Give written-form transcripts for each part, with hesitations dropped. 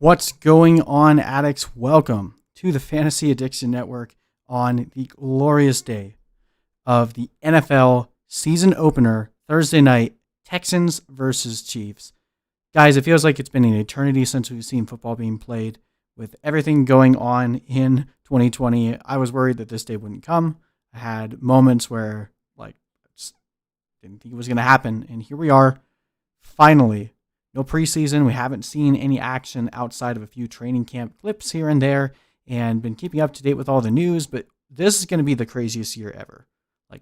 What's going on, addicts? Welcome to the Fantasy Addiction Network on the glorious day of the NFL season opener, Thursday night, Texans versus Chiefs. Guys, it feels like it's been an eternity since we've seen football being played. With everything going on in 2020, I was worried that this day wouldn't come. I had moments where, I just didn't think it was going to happen, and here we are, finally. No preseason. We haven't seen any action outside of a few training camp clips here and there and been keeping up to date with all the news, but this is going to be the craziest year ever.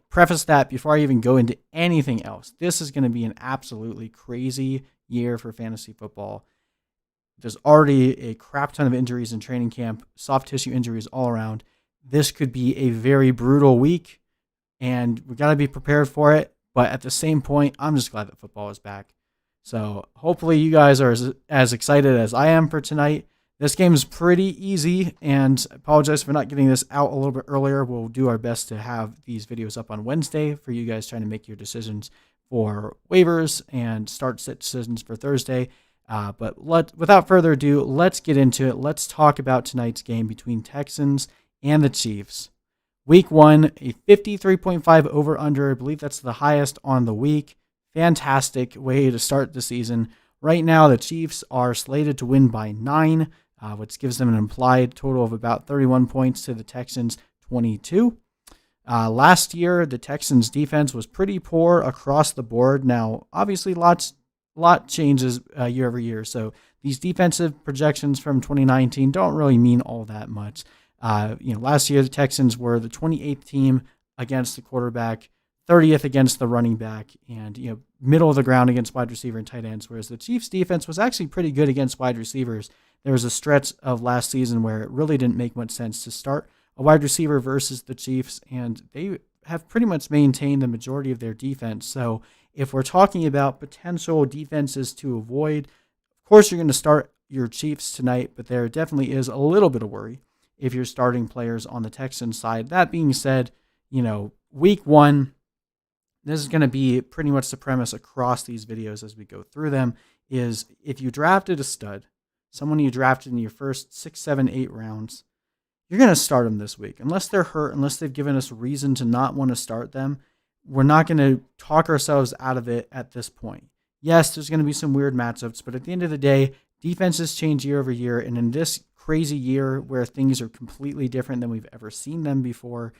Preface that before I even go into anything else. This is going to be an absolutely crazy year for fantasy football. There's already a crap ton of injuries in training camp, soft tissue injuries all around. This could be a very brutal week, and we got to be prepared for it. But at the same point, I'm just glad that football is back. So hopefully you guys are as excited as I am for tonight. This game is pretty easy, and I apologize for not getting this out a little bit earlier. We'll do our best to have these videos up on Wednesday for you guys trying to make your decisions for waivers and start set decisions for Thursday. But without further ado, let's get into it. Let's talk about tonight's game between Texans and the Chiefs. Week 1, a 53.5 over-under. I believe that's the highest on the week. Fantastic way to start the season. Right now, the Chiefs are slated to win by 9, which gives them an implied total of about 31 points to the Texans' 22. Last year, the Texans' defense was pretty poor across the board. Now, obviously, lot changes year over year, so these defensive projections from 2019 don't really mean all that much. Last year, the Texans were the 28th team against the quarterback, 30th against the running back, and middle of the ground against wide receiver and tight ends, whereas the Chiefs' defense was actually pretty good against wide receivers. There was a stretch of last season where it really didn't make much sense to start a wide receiver versus the Chiefs, and they have pretty much maintained the majority of their defense. So if we're talking about potential defenses to avoid, of course you're going to start your Chiefs tonight, but there definitely is a little bit of worry if you're starting players on the Texans side. That being said, week 1, this is going to be pretty much the premise across these videos as we go through them, is if you drafted a stud, someone you drafted in your first 6, 7, 8 rounds, you're going to start them this week. Unless they're hurt, unless they've given us reason to not want to start them, we're not going to talk ourselves out of it at this point. Yes, there's going to be some weird matchups, but at the end of the day, defenses change year over year, and in this crazy year where things are completely different than we've ever seen them before,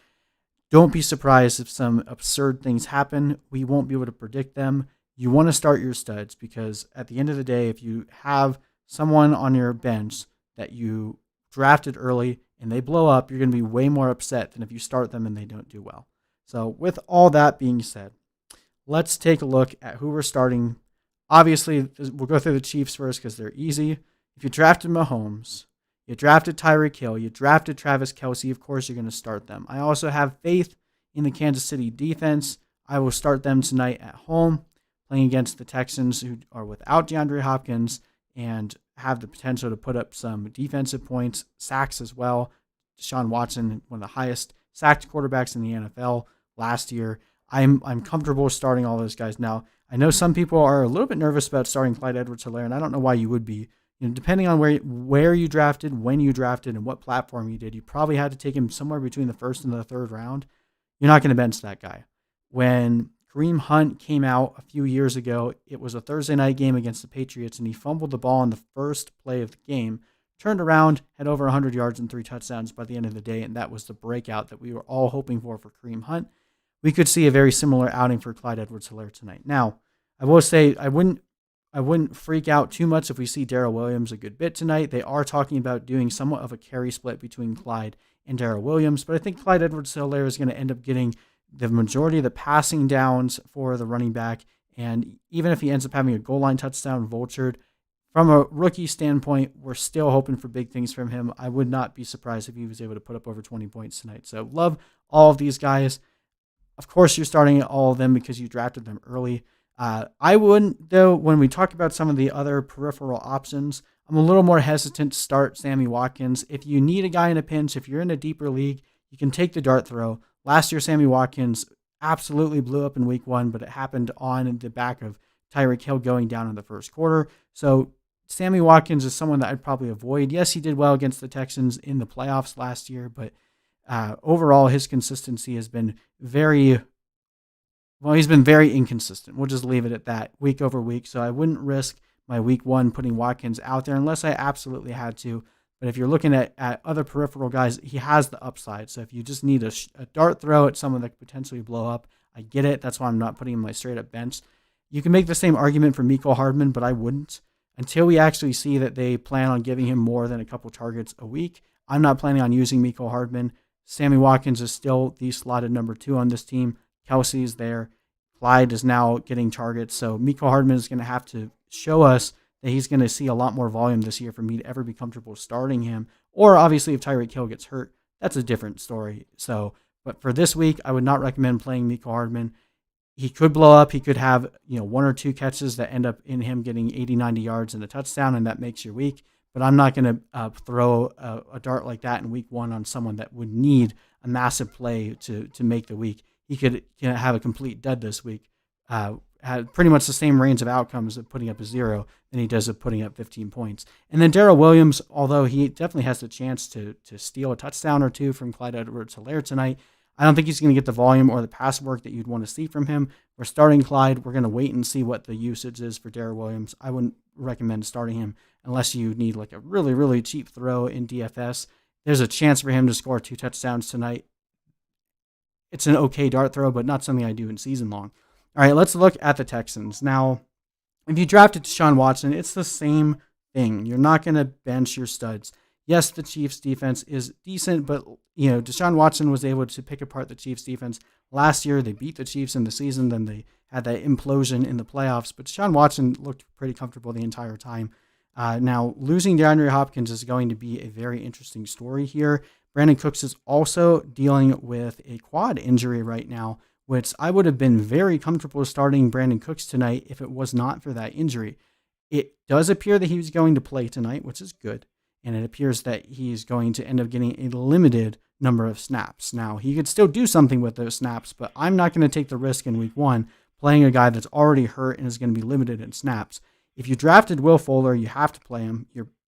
don't be surprised if some absurd things happen. We won't be able to predict them. You want to start your studs because at the end of the day, if you have someone on your bench that you drafted early and they blow up, you're going to be way more upset than if you start them and they don't do well. So with all that being said, let's take a look at who we're starting. Obviously, we'll go through the Chiefs first because they're easy. If you drafted Mahomes, you drafted Tyreek Hill, you drafted Travis Kelce, of course you're going to start them. I also have faith in the Kansas City defense. I will start them tonight at home, playing against the Texans who are without DeAndre Hopkins and have the potential to put up some defensive points, sacks as well. Deshaun Watson, one of the highest sacked quarterbacks in the NFL last year. I'm comfortable starting all those guys. Now, I know some people are a little bit nervous about starting Clyde Edwards-Helaire, and I don't know why you would be. Depending on where you drafted, when you drafted, and what platform you did, you probably had to take him somewhere between the first and the third round. You're not going to bench that guy. When Kareem Hunt came out a few years ago, it was a Thursday night game against the Patriots, and he fumbled the ball in the first play of the game, turned around, had over 100 yards and 3 touchdowns by the end of the day, and that was the breakout that we were all hoping for Kareem Hunt. We could see a very similar outing for Clyde Edwards-Helaire tonight. Now, I will say I wouldn't freak out too much if we see Darrell Williams a good bit tonight. They are talking about doing somewhat of a carry split between Clyde and Darrell Williams, but I think Clyde Edwards-Helaire is going to end up getting the majority of the passing downs for the running back, and even if he ends up having a goal line touchdown vultured, from a rookie standpoint, we're still hoping for big things from him. I would not be surprised if he was able to put up over 20 points tonight. So love all of these guys. Of course, you're starting all of them because you drafted them early. I wouldn't, though, when we talk about some of the other peripheral options, I'm a little more hesitant to start Sammy Watkins. If you need a guy in a pinch, if you're in a deeper league, you can take the dart throw. Last year, Sammy Watkins absolutely blew up in week 1, but it happened on the back of Tyreek Hill going down in the first quarter. So Sammy Watkins is someone that I'd probably avoid. Yes, he did well against the Texans in the playoffs last year, but overall his consistency has been he's been very inconsistent. We'll just leave it at that week over week. So I wouldn't risk my week one putting Watkins out there unless I absolutely had to. But if you're looking at other peripheral guys, he has the upside. So if you just need a dart throw at someone that could potentially blow up, I get it. That's why I'm not putting him in my straight up bench. You can make the same argument for Mecole Hardman, but I wouldn't. Until we actually see that they plan on giving him more than a couple targets a week, I'm not planning on using Mecole Hardman. Sammy Watkins is still the slotted number 2 on this team. Kelsey is there. Clyde is now getting targets. So Mecole Hardman is going to have to show us that he's going to see a lot more volume this year for me to ever be comfortable starting him. Or obviously if Tyreek Hill gets hurt, that's a different story. So, but for this week, I would not recommend playing Mecole Hardman. He could blow up. He could have, 1 or 2 catches that end up in him getting 80, 90 yards and a touchdown, and that makes your week. But I'm not going to throw a dart like that in week 1 on someone that would need a massive play to make the week. He could have a complete dud this week. Had pretty much the same range of outcomes of putting up a 0 than he does of putting up 15 points. And then Darrell Williams, although he definitely has the chance to steal a touchdown or 2 from Clyde Edwards-Helaire tonight, I don't think he's going to get the volume or the pass work that you'd want to see from him. We're starting Clyde. We're going to wait and see what the usage is for Darrell Williams. I wouldn't recommend starting him unless you need like a really, really cheap throw in DFS. There's a chance for him to score 2 touchdowns tonight. It's an okay dart throw, but not something I do in season long. All right, let's look at the Texans. Now, if you drafted Deshaun Watson, it's the same thing. You're not going to bench your studs. Yes, the Chiefs defense is decent, but Deshaun Watson was able to pick apart the Chiefs defense last year. They beat the Chiefs in the season, then they had that implosion in the playoffs, but Deshaun Watson looked pretty comfortable the entire time. Now, losing DeAndre Hopkins is going to be a very interesting story here. Brandon Cooks is also dealing with a quad injury right now, which I would have been very comfortable starting Brandon Cooks tonight if it was not for that injury. It does appear that he was going to play tonight, which is good. And it appears that he's going to end up getting a limited number of snaps. Now, he could still do something with those snaps, but I'm not going to take the risk in week 1 playing a guy that's already hurt and is going to be limited in snaps. If you drafted Will Fuller, you have to play him.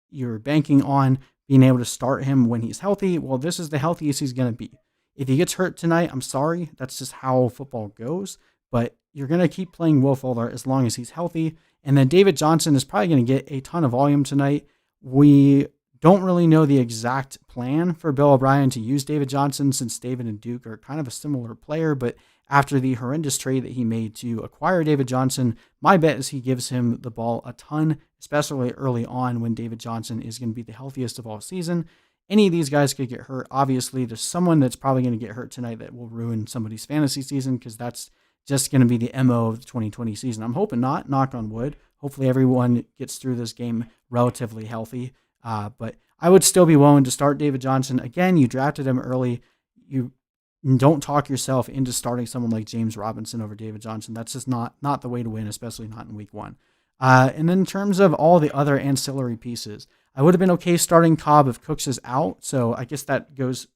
You're banking on being able to start him when he's healthy. Well, this is the healthiest he's going to be. If he gets hurt tonight, I'm sorry. That's just how football goes. But you're going to keep playing Will Fuller as long as he's healthy. And then David Johnson is probably going to get a ton of volume tonight. We don't really know the exact plan for Bill O'Brien to use David Johnson since David and Duke are kind of a similar player, but after the horrendous trade that he made to acquire David Johnson, my bet is he gives him the ball a ton, especially early on when David Johnson is going to be the healthiest of all season. Any of these guys could get hurt. Obviously, there's someone that's probably going to get hurt tonight that will ruin somebody's fantasy season because that's just going to be the MO of the 2020 season. I'm hoping not, knock on wood. Hopefully everyone gets through this game relatively healthy. But I would still be willing to start David Johnson. Again, you drafted him early. You don't talk yourself into starting someone like James Robinson over David Johnson. That's just not the way to win, especially not in week 1. And then in terms of all the other ancillary pieces, I would have been okay starting Cobb if Cooks is out. So I guess that goes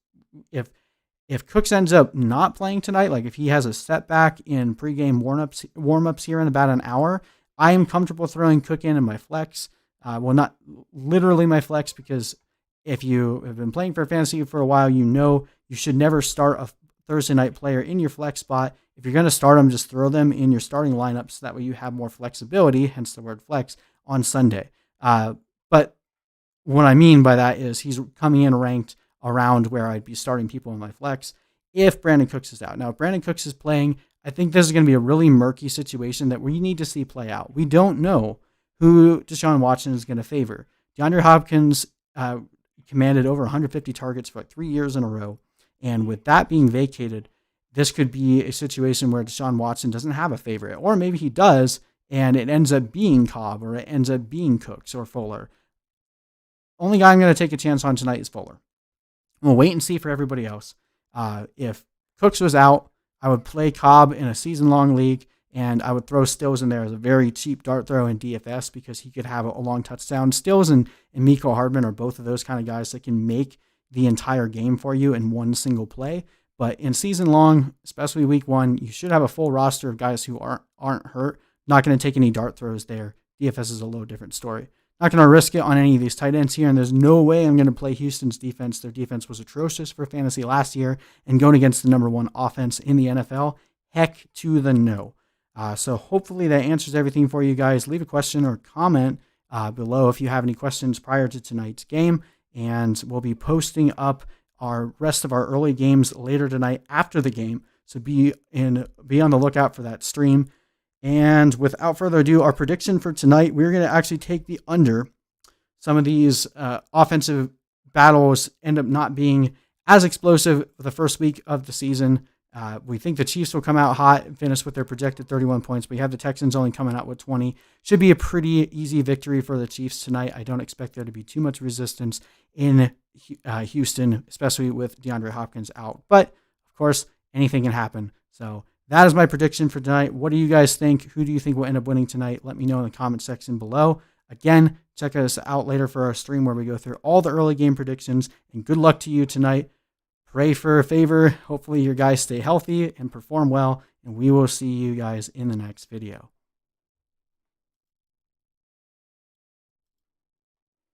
if Cooks ends up not playing tonight, like if he has a setback in pregame warm-ups here in about an hour, I am comfortable throwing Cook in my flex. Well, not literally my flex, because if you have been playing for fantasy for a while, you should never start a Thursday night player in your flex spot. If you're going to start them, just throw them in your starting lineup so that way you have more flexibility, hence the word flex, on Sunday. But what I mean by that is he's coming in ranked around where I'd be starting people in my flex if Brandon Cooks is out. Now, if Brandon Cooks is playing, I think this is going to be a really murky situation that we need to see play out. We don't know who Deshaun Watson is going to favor. DeAndre Hopkins commanded over 150 targets for 3 years in a row. And with that being vacated, this could be a situation where Deshaun Watson doesn't have a favorite. Or maybe he does, and it ends up being Cobb, or it ends up being Cooks or Fuller. Only guy I'm going to take a chance on tonight is Fuller. We'll wait and see for everybody else. If Cooks was out, I would play Cobb in a season-long league, and I would throw Stills in there as a very cheap dart throw in DFS because he could have a long touchdown. Stills and Mecole Hardman are both of those kind of guys that can make the entire game for you in one single play. But in season long, especially week 1, you should have a full roster of guys who aren't hurt. Not going to take any dart throws there. DFS is a little different story. Not going to risk it on any of these tight ends here, and there's no way I'm going to play Houston's defense. Their defense was atrocious for fantasy last year, and going against the number 1 offense in the NFL, heck to the no. So hopefully that answers everything for you guys. Leave a question or comment below if you have any questions prior to tonight's game, and we'll be posting up our rest of our early games later tonight after the game. So be on the lookout for that stream. And without further ado, our prediction for tonight, we're going to actually take the under. Some of these offensive battles end up not being as explosive the first week of the season. We think the Chiefs will come out hot and finish with their projected 31 points. We have the Texans only coming out with 20. Should be a pretty easy victory for the Chiefs tonight. I don't expect there to be too much resistance in Houston, especially with DeAndre Hopkins out. But, of course, anything can happen. So that is my prediction for tonight. What do you guys think? Who do you think will end up winning tonight? Let me know in the comment section below. Again, check us out later for our stream where we go through all the early game predictions. And good luck to you tonight. Pray for a favor. Hopefully your guys stay healthy and perform well. And we will see you guys in the next video.